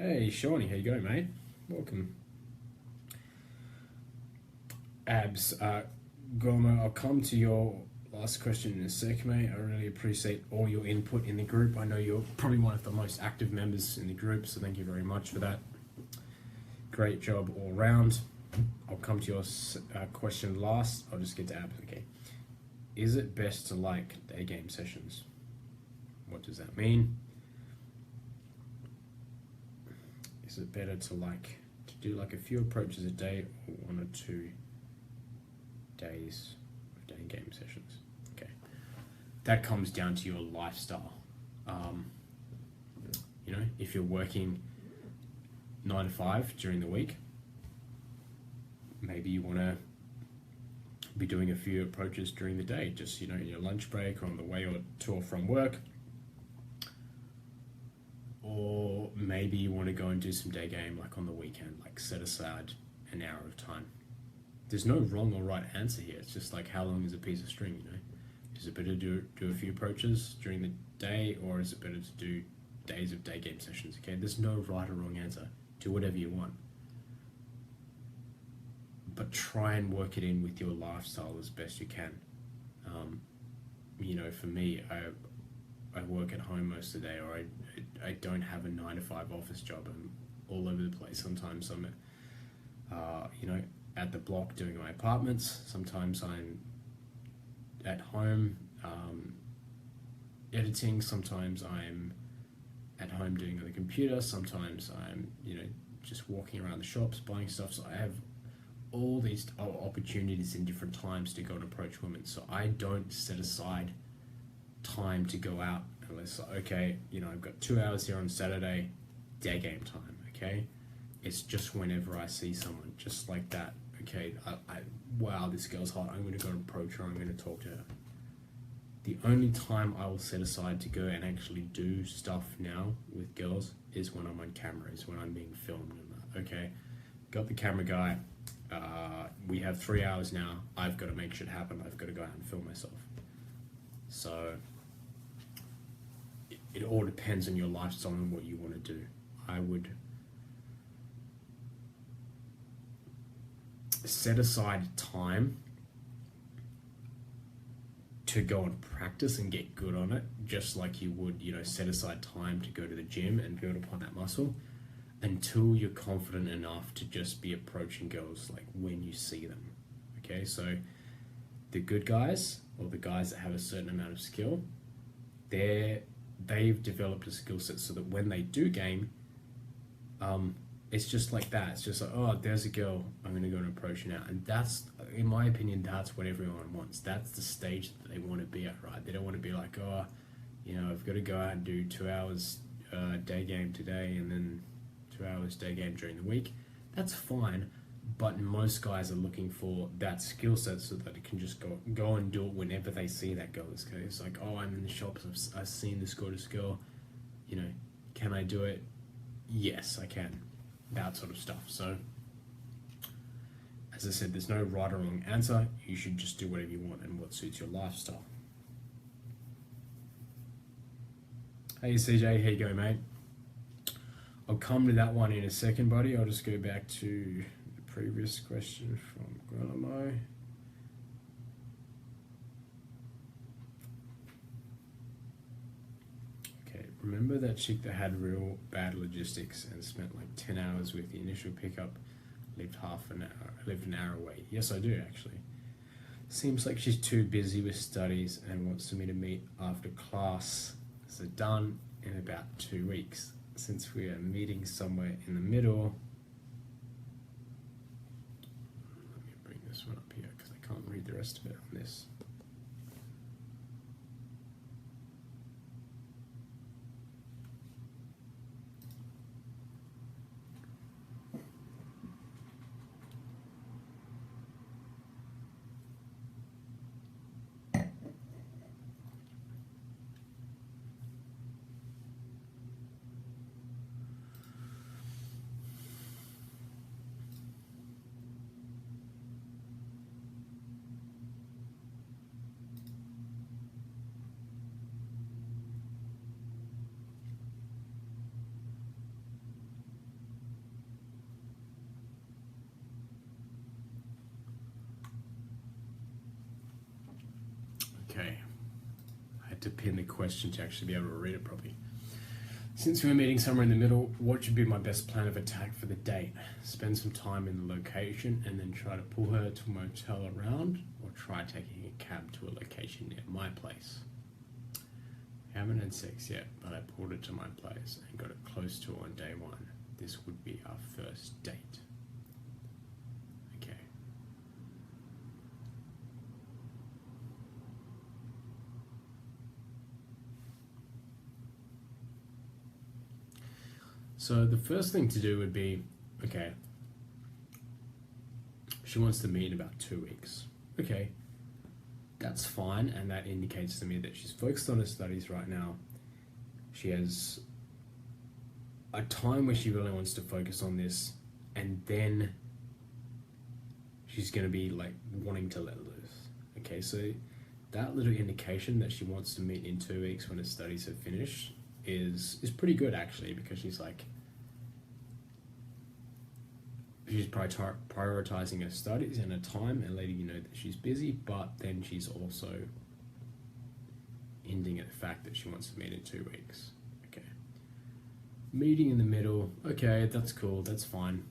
Hey, Shawnee, how you going, mate? Welcome. Abs, Gorma, I'll come to your last question in a sec, mate. I really appreciate all your input in the group. I know you're probably one of the most active members in the group, so thank you very much for that. Great job all round. I'll come to your question last. I'll just get to Abs, okay. Is it best to like day game sessions? What does that mean? Is it better to do like a few approaches a day or 1 or 2 days of day game sessions? Okay, that comes down to your lifestyle. You know, if you're working 9 to 5 during the week, maybe you want to be doing a few approaches during the day, just, you know, in your lunch break or on the way or to or from work. Or maybe you want to go and do some day game like on the weekend, like set aside an hour of time. There's no wrong or right answer here. It's just like, how long is a piece of string, you know? Is it better to do a few approaches during the day, or is it better to do days of day game sessions? Okay, there's no right or wrong answer. Do whatever you want. But try and work it in with your lifestyle as best you can. You know, for me, I work at home most of the day, or I don't have a 9 to 5 office job. I'm all over the place. Sometimes I'm you know, at the block doing my apartments. Sometimes I'm at home editing. Sometimes I'm at home doing on the computer. Sometimes I'm, you know, just walking around the shops buying stuff. So I have all these opportunities in different times to go and approach women. So I don't set aside time to go out unless, okay, you know, I've got 2 hours here on Saturday, day game time, okay? It's just whenever I see someone, just like that, okay, wow, this girl's hot, I'm going to go and approach her, I'm going to talk to her. The only time I will set aside to go and actually do stuff now with girls is when I'm on camera, is when I'm being filmed. And okay, got the camera guy, we have 3 hours now, I've got to make shit happen, I've got to go out and film myself. So it all depends on your lifestyle and what you want to do. I would set aside time to go and practice and get good on it, just like you would, you know, set aside time to go to the gym and build upon that muscle, until you're confident enough to just be approaching girls like when you see them. Okay, so the good guys, or the guys that have a certain amount of skill, they've developed a skill set so that when they do game, it's just like that. It's just like, oh, there's a girl, I'm going to go and approach her now. And that's, in my opinion, that's what everyone wants. That's the stage that they want to be at, right? They don't want to be like, oh, you know, I've got to go out and do 2 hours day game today and then 2 hours day game during the week. That's fine. But most guys are looking for that skill set so that it can just go and do it whenever they see that girl. It's like, oh, I'm in the shops, I've seen this gorgeous girl, you know, can I do it? Yes, I can. That sort of stuff. So, as I said, there's no right or wrong answer. You should just do whatever you want and what suits your lifestyle. Hey CJ, how you going, mate? I'll come to that one in a second, buddy. I'll just go back to previous question from Granamo. Okay, remember that chick that had real bad logistics and spent like 10 hours with the initial pickup, lived an hour away? Yes, I do actually. Seems like she's too busy with studies and wants me to meet after class. So done in about 2 weeks. Since we are meeting somewhere in the middle, this one up here because I can't read the rest of it on this. had to pin the question to actually be able to read it properly. Since we're meeting somewhere in the middle, what should be my best plan of attack for the date? Spend some time in the location and then try to pull her to a motel around, or try taking a cab to a location near my place. Haven't had sex yet, but I pulled it to my place and got it close to her on day one. This would be our first date. Okay. So the first thing to do would be, okay, she wants to meet in about 2 weeks. Okay, that's fine, and that indicates to me that she's focused on her studies right now. She has a time where she really wants to focus on this, and then she's going to be like wanting to let loose. Okay, so that little indication that she wants to meet in 2 weeks when her studies have finished is pretty good, actually, because she's like, she's prioritizing her studies and her time and letting you know that she's busy, but then she's also hinting at the fact that she wants to meet in 2 weeks. Okay. Meeting in the middle, okay, that's cool, that's fine.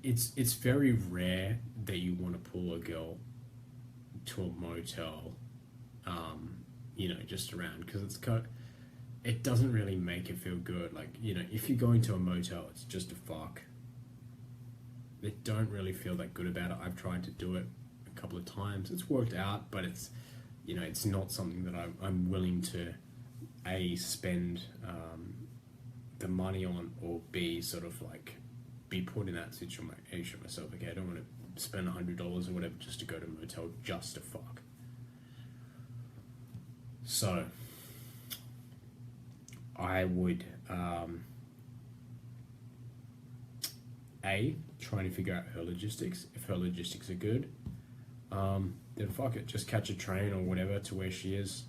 It's very rare that you want to pull a girl to a motel, you know, just around, because it doesn't really make it feel good. Like, you know, if you're going to a motel, it's just a fuck. They don't really feel that good about it. I've tried to do it a couple of times. It's worked out, but it's, you know, it's not something that I'm willing to A, spend the money on, or B, sort of like be put in that situation myself. Okay, I don't want to spend $100 or whatever just to go to a motel just to fuck. So I would A, trying to figure out her logistics. If her logistics are good, then fuck it, just catch a train or whatever to where she is,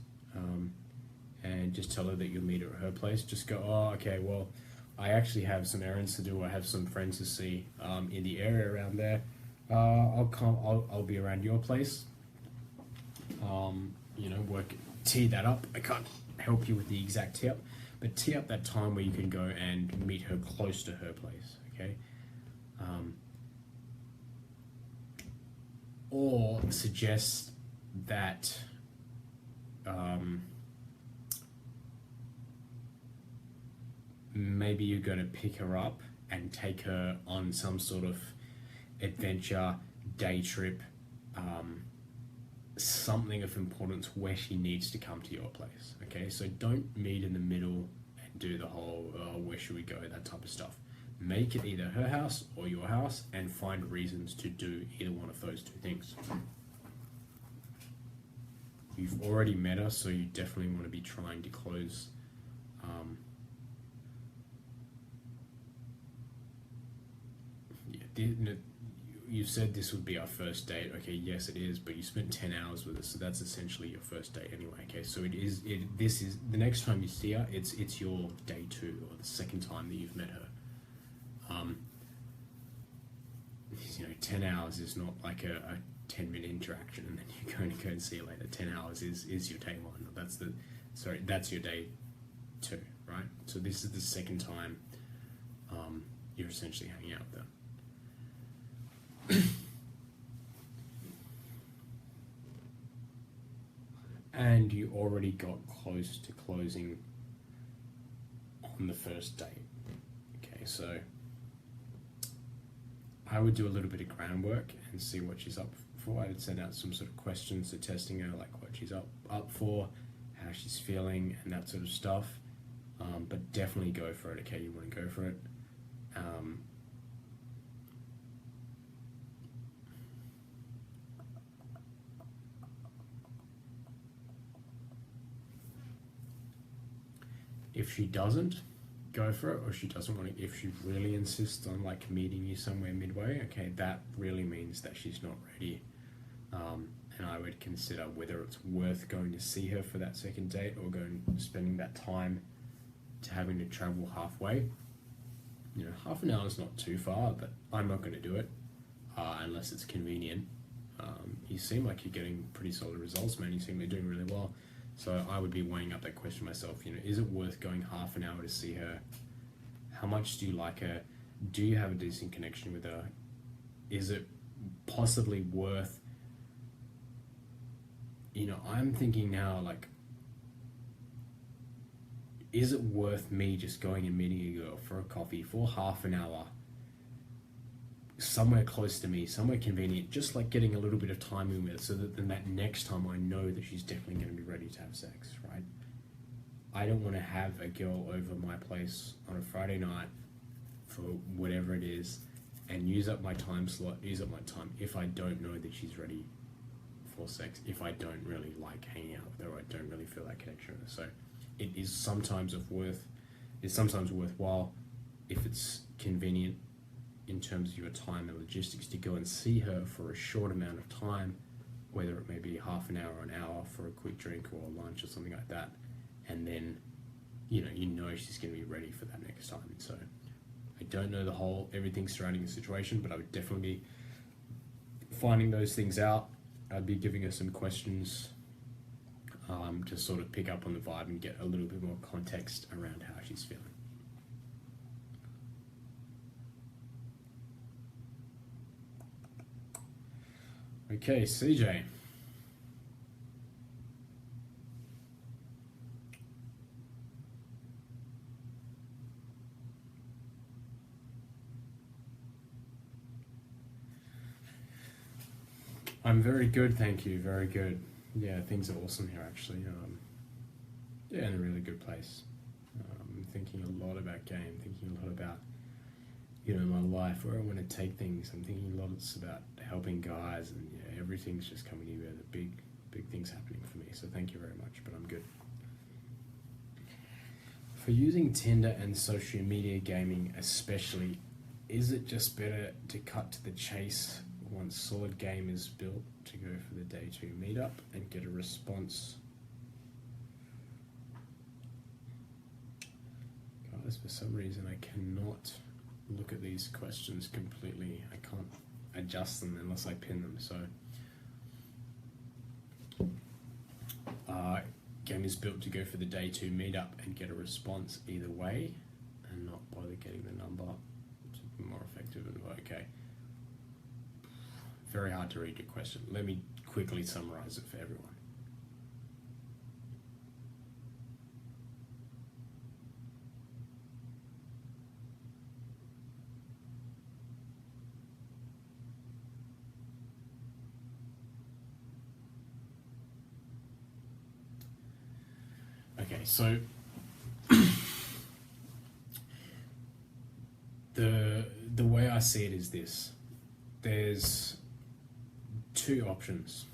and just tell her that you'll meet her at her place. Just go, oh, okay, well, I actually have some errands to do. I have some friends to see in the area around there. I'll be around your place. You know, tee that up. I can't help you with the exact tee up, but tee up that time where you can go and meet her close to her place, okay? Or suggest that maybe you're going to pick her up and take her on some sort of adventure, day trip, something of importance where she needs to come to your place, okay? So don't meet in the middle and do the whole, where should we go, that type of stuff. Make it either her house or your house, and find reasons to do either one of those two things. You've already met her, so you definitely want to be trying to close you said this would be our first date. Okay, yes it is, but you spent 10 hours with us, so that's essentially your first date anyway. Okay, so this is the next time you see her, it's your day 2 or the second time that you've met her. You know, 10 hours is not like a 10-minute interaction and then you're going to go and see her later. 10 hours is your day 1. That's your day 2, right? So this is the second time you're essentially hanging out with her. And you already got close to closing on the first date. Okay, so I would do a little bit of groundwork and see what she's up for. I would send out some sort of questions to testing her, like what she's up for, how she's feeling, and that sort of stuff. But definitely go for it. Okay, you want to go for it. If she doesn't go for it, or she doesn't want to, if she really insists on like meeting you somewhere midway, okay, that really means that she's not ready. And I would consider whether it's worth going to see her for that second date, or spending that time to having to travel halfway. You know, half an hour is not too far, but I'm not going to do it. unless it's convenient. You seem like you're getting pretty solid results, man. You seem to be doing really well. So I would be weighing up that question myself. Is it worth going half an hour to see her? How much do you like her? Do you have a decent connection with her? Is it possibly worth, I'm thinking now, like, is it worth me just going and meeting a girl for a coffee for half an hour, somewhere close to me, somewhere convenient, just like getting a little bit of time in with her, so that then that next time I know that she's definitely going to be ready to have sex, right? I don't want to have a girl over my place on a Friday night for whatever it is and use up my time slot, use up my time if I don't know that she's ready for sex, if I don't really like hanging out with her, or I don't really feel that connection with her. So it is sometimes worthwhile if it's convenient in terms of your time and logistics to go and see her for a short amount of time, whether it may be half an hour or an hour for a quick drink or lunch or something like that, and then you know she's going to be ready for that next time. So I don't know everything surrounding the situation, but I would definitely be finding those things out. I'd be giving her some questions to sort of pick up on the vibe and get a little bit more context around how she's feeling. Okay, CJ. I'm very good, thank you. Very good. Yeah, things are awesome here, actually. In a really good place. I'm thinking a lot about game, thinking a lot about, my life, where I want to take things. I'm thinking a lot about helping guys, and everything's just coming together. Big things happening for me. So thank you very much, but I'm good. For using Tinder and social media gaming especially, is it just better to cut to the chase once solid game is built, to go for the day 2 meetup and get a response? Guys, for some reason I cannot look at these questions completely. I can't adjust them unless I pin them. So game is built to go for the day 2 meetup and get a response either way, and not bother getting the number to be more effective. And okay, very hard to read your question. Let me quickly summarize it for everyone. Okay, so the way I see it is this. There's 2 options.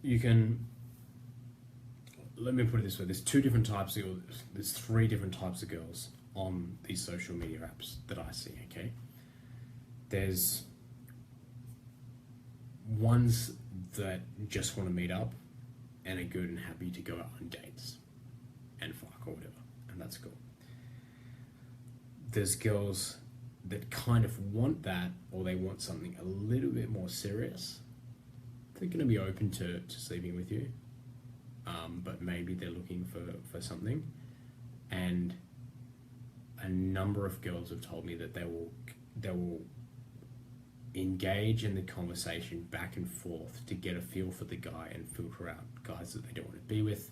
Let me put it this way, there's 3 different types of girls on these social media apps that I see, okay? There's ones that just want to meet up and are good and happy to go out on dates and fuck or whatever, and that's cool. There's girls that kind of want that, or they want something a little bit more serious. They're going to be open to sleeping with you, but maybe they're looking for something. And a number of girls have told me that they will engage in the conversation back and forth to get a feel for the guy and filter out guys that they don't want to be with,